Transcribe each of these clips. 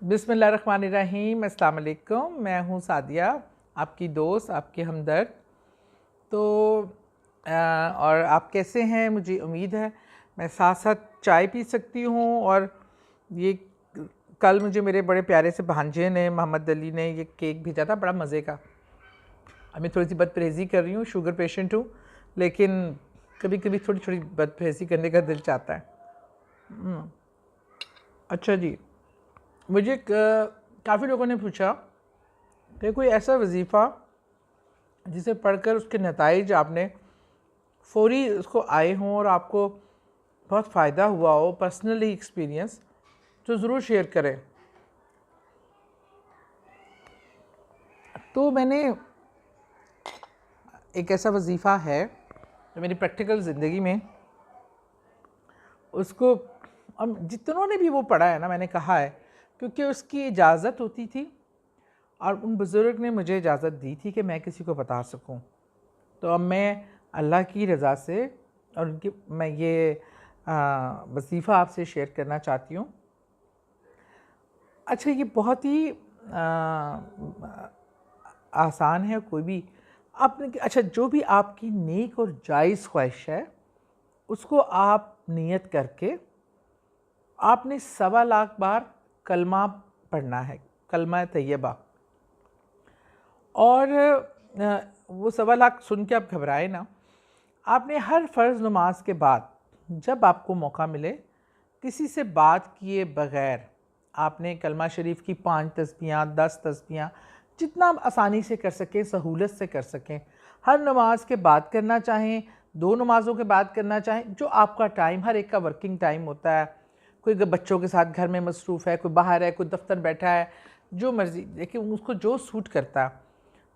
बिस्मिल्लाहिर्रहमानिर्रहीम, अस्सलाम वालेकुम। मैं हूँ सादिया, आपकी दोस्त, आपकी हमदर्द। तो और आप कैसे हैं? मुझे उम्मीद है मैं साथ साथ चाय पी सकती हूँ। और ये कल मुझे मेरे बड़े प्यारे से भांजे ने, मोहम्मद अली ने, ये केक भेजा था बड़ा मज़े का। अब मैं थोड़ी सी बदपरहेज़ी कर रही हूँ, शुगर पेशेंट हूँ, लेकिन कभी कभी थोड़ी थोड़ी बदपरहेज़ी करने का दिल चाहता है। अच्छा जी, मुझे काफ़ी लोगों ने पूछा कि कोई ऐसा वजीफ़ा जिसे पढ़कर उसके नताइज आपने फ़ौरी उसको आए हों और आपको बहुत फ़ायदा हुआ हो, पर्सनली एक्सपीरियंस, तो ज़रूर शेयर करें। तो मैंने एक ऐसा वजीफ़ा है जो मेरी प्रैक्टिकल ज़िंदगी में, उसको अब जितनों ने भी वो पढ़ा है ना, मैंने कहा है क्योंकि उसकी इजाज़त होती थी और उन बुज़ुर्ग ने मुझे इजाज़त दी थी कि मैं किसी को बता सकूं। तो अब मैं अल्लाह की रज़ा से और उनकी मैं ये वजीफ़ा आपसे शेयर करना चाहती हूँ। अच्छा, ये बहुत ही आसान है। कोई भी आपने अच्छा, जो भी आपकी नेक और जायज़ ख्वाहिश है उसको आप नियत करके आपने 1.25 बार कलमा पढ़ना है, कलमा तैयबा। और वो 1.25 सुन के आप घबराए ना। आपने हर फ़र्ज़ नमाज के बाद जब आपको मौका मिले, किसी से बात किए बग़ैर आपने कलमा शरीफ की 5 तस्बीहां, 10 तस्बीहां, जितना आप आसानी से कर सकें, सहूलत से कर सकें, हर नमाज के बाद करना चाहें, 2 नमाज़ों के बाद करना चाहें, जो आपका टाइम, हर एक का वर्किंग टाइम होता है। कोई बच्चों के साथ घर में मसरूफ़ है, कोई बाहर है, कोई दफ्तर बैठा है, जो मर्ज़ी, लेकिन उसको जो सूट करता है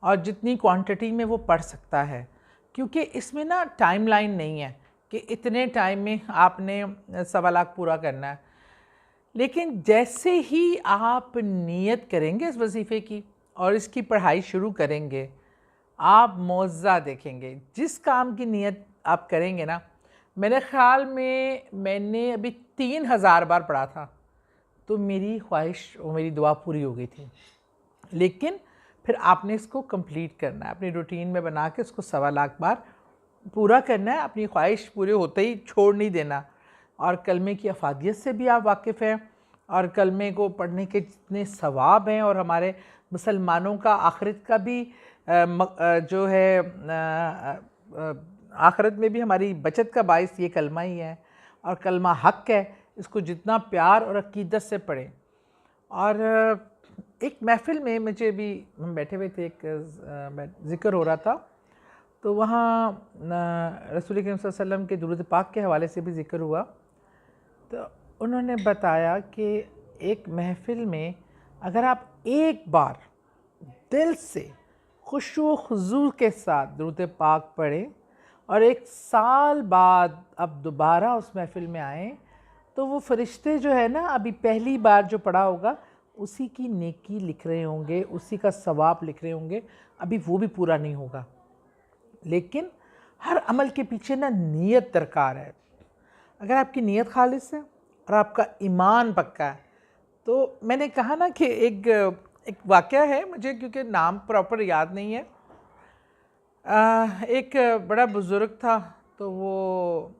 और जितनी क्वांटिटी में वो पढ़ सकता है। क्योंकि इसमें ना टाइम लाइन नहीं है कि इतने टाइम में आपने 1.25 पूरा करना है। लेकिन जैसे ही आप नियत करेंगे इस वजीफ़े की और इसकी पढ़ाई शुरू करेंगे, आप मौज़ा देखेंगे। जिस काम की नियत आप करेंगे ना, मेरे ख़्याल में मैंने अभी 3000 बार पढ़ा था, तो मेरी ख्वाहिश और मेरी दुआ पूरी हो गई थी। लेकिन फिर आपने इसको कंप्लीट करना है, अपनी रूटीन में बना के इसको 1.25 बार पूरा करना है। अपनी ख्वाहिश पूरे होते ही छोड़ नहीं देना। और कलमे की अफादियत से भी आप वाकिफ़ हैं और कलमे को पढ़ने के जितने सवाब हैं, और हमारे मुसलमानों का आखिरत का भी जो है आखिरत में भी हमारी बचत का बाइस ये कलमा ही है। और कलमा हक़ है, इसको जितना प्यार और अकीदत से पढ़ें। और एक महफ़िल में मुझे भी, हम बैठे हुए थे, एक ज़िक्र हो रहा था, तो वहाँ रसूल करीम सल्लल्लाहु अलैहि वसल्लम के दुरूद पाक के हवाले से भी ज़िक्र हुआ। तो उन्होंने बताया कि एक महफ़िल में अगर आप एक बार दिल से खुशू खुजू के साथ दुरूद पाक पढ़ें और 1 साल बाद अब दोबारा उस महफ़िल में आएँ, तो वो फ़रिश्ते जो है ना, अभी पहली बार जो पढ़ा होगा उसी की नेकी लिख रहे होंगे, उसी का सवाब लिख रहे होंगे। अभी वो भी पूरा नहीं होगा। लेकिन हर अमल के पीछे ना नीयत दरकार है। अगर आपकी नीयत खालिस है और आपका ईमान पक्का है, तो मैंने कहा ना कि एक वाक़या है, मुझे क्योंकि नाम प्रॉपर याद नहीं है। एक बड़ा बुज़ुर्ग था, तो वो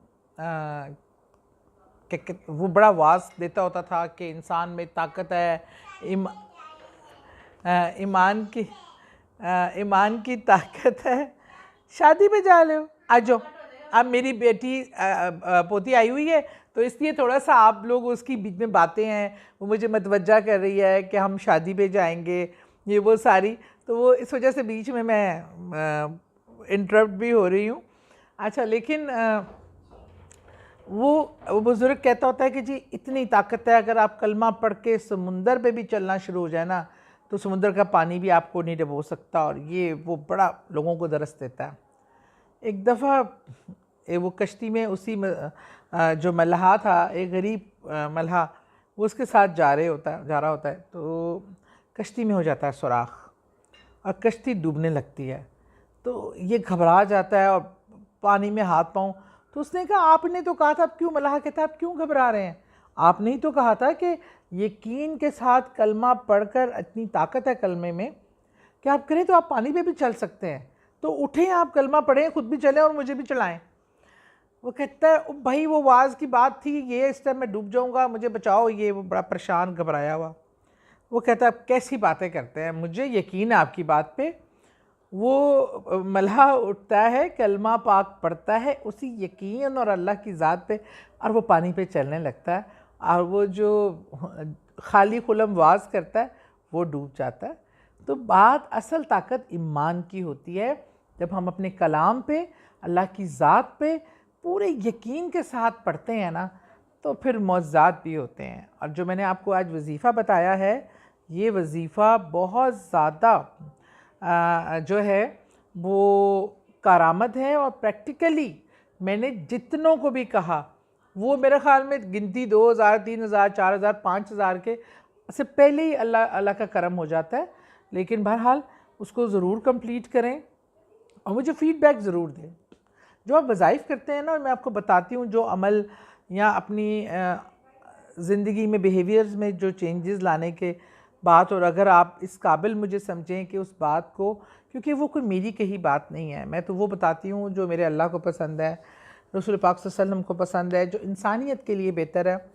बड़ा वाज़ देता होता था कि इंसान में ताकत है, ईमान की ताकत है। शादी पे जा रहे हो, आ जाओ। अब मेरी बेटी पोती आई हुई है, तो इसलिए थोड़ा सा आप लोग उसकी बीच में बातें हैं, वो मुझे मतवज्जा कर रही है कि हम शादी पे जाएंगे, ये वो सारी। तो वो इस वजह से बीच में मैं इंटरप्ट भी हो रही हूँ। अच्छा, लेकिन वो बुज़ुर्ग कहता होता है कि जी इतनी ताकत है, अगर आप कलमा पढ़ के समुंदर पे भी चलना शुरू हो जाए ना, तो समुंदर का पानी भी आपको नहीं डुबो सकता। और ये वो बड़ा लोगों को दरस देता है। एक दफ़ा वो कश्ती में उसी जो मल्लाह था, एक गरीब मल्लाह, वो उसके साथ जा रहा होता है, तो कश्ती में हो जाता है सुराख और कश्ती डूबने लगती है। तो ये घबरा जाता है और पानी में हाथ पाँव, तो उसने कहा आपने तो कहा था, अब क्यों, मल्लाह कहता है आप क्यों घबरा रहे हैं, आपने ही तो कहा था कि यकीन के साथ कलमा पढ़कर इतनी ताकत है कलमे में कि आप करें तो आप पानी पे भी चल सकते हैं। तो उठें, आप कलमा पढ़ें, खुद भी चलें और मुझे भी चलाएं। वो कहता है भाई वो वाज की बात थी, ये इस टाइम मैं डूब जाऊंगा, मुझे बचाओ। ये वो बड़ा परेशान घबराया हुआ। वो कहता है आप कैसी बातें करते हैं, मुझे यकीन है आपकी बात पे। वो मल्हा उठता है, कलमा पाक पढ़ता है उसी यकीन और अल्लाह की ज़ात पे, और वो पानी पे चलने लगता है। और वो जो खाली खुलम वाज करता है वो डूब जाता है। तो बात असल ताकत ईमान की होती है। जब हम अपने कलाम पे, अल्लाह की ज़ात पे पूरे यकीन के साथ पढ़ते हैं ना, तो फिर मौज़ात भी होते हैं। और जो मैंने आपको आज वजीफ़ा बताया है, ये वजीफ़ा बहुत ज़्यादा जो है वो कारामद है। और प्रैक्टिकली मैंने जितनों को भी कहा, वो मेरे ख़्याल में गिनती 2000, 3000, 4000, 5000 के से पहले ही अल्लाह का करम हो जाता है। लेकिन बहरहाल उसको ज़रूर कंप्लीट करें और मुझे फ़ीडबैक ज़रूर दें। जो आप वज़ाइफ़ करते हैं ना, मैं आपको बताती हूँ, जो अमल या अपनी ज़िंदगी में बिहेवियर्स में जो चेंजेस लाने के बात, और अगर आप इस काबिल मुझे समझें कि उस बात को, क्योंकि वो कोई मेरी कही बात नहीं है, मैं तो वो बताती हूँ जो मेरे अल्लाह को पसंद है, रसूल पाक सल्लल्लाहु अलैहि वसल्लम को पसंद है, जो इंसानियत के लिए बेहतर है,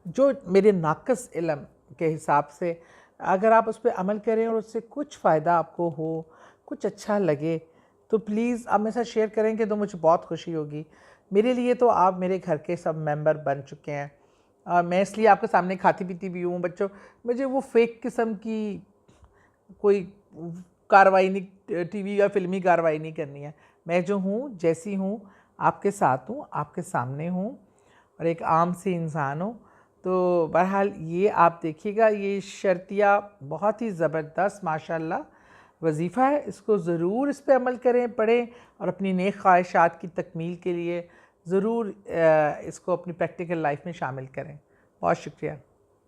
जो मेरे नाक़िस इल्म के हिसाब से अगर आप उस पर अमल करें और उससे कुछ फ़ायदा आपको हो, कुछ अच्छा लगे, तो प्लीज़ आप मेरे साथ शेयर करेंगे तो मुझे बहुत खुशी होगी। मेरे लिए तो आप मेरे घर के सब मेंबर बन चुके हैं। मैं इसलिए आपके सामने खाती पीती भी हूँ। बच्चों, मुझे वो फेक किस्म की कोई कार्रवाई नहीं, टीवी या फिल्मी कार्रवाई नहीं करनी है। मैं जो हूँ, जैसी हूँ, आपके साथ हूँ, आपके सामने हूँ और एक आम सी इंसान हूँ। तो बहरहाल ये आप देखिएगा, ये शर्तिया बहुत ही ज़बरदस्त माशाल्लाह वजीफ़ा है। इसको ज़रूर इस पे अमल करें, पढ़ें और अपनी नेक ख्वाहिशात की तकमील के लिए ज़रूर इसको अपनी प्रैक्टिकल लाइफ में शामिल करें। बहुत शुक्रिया।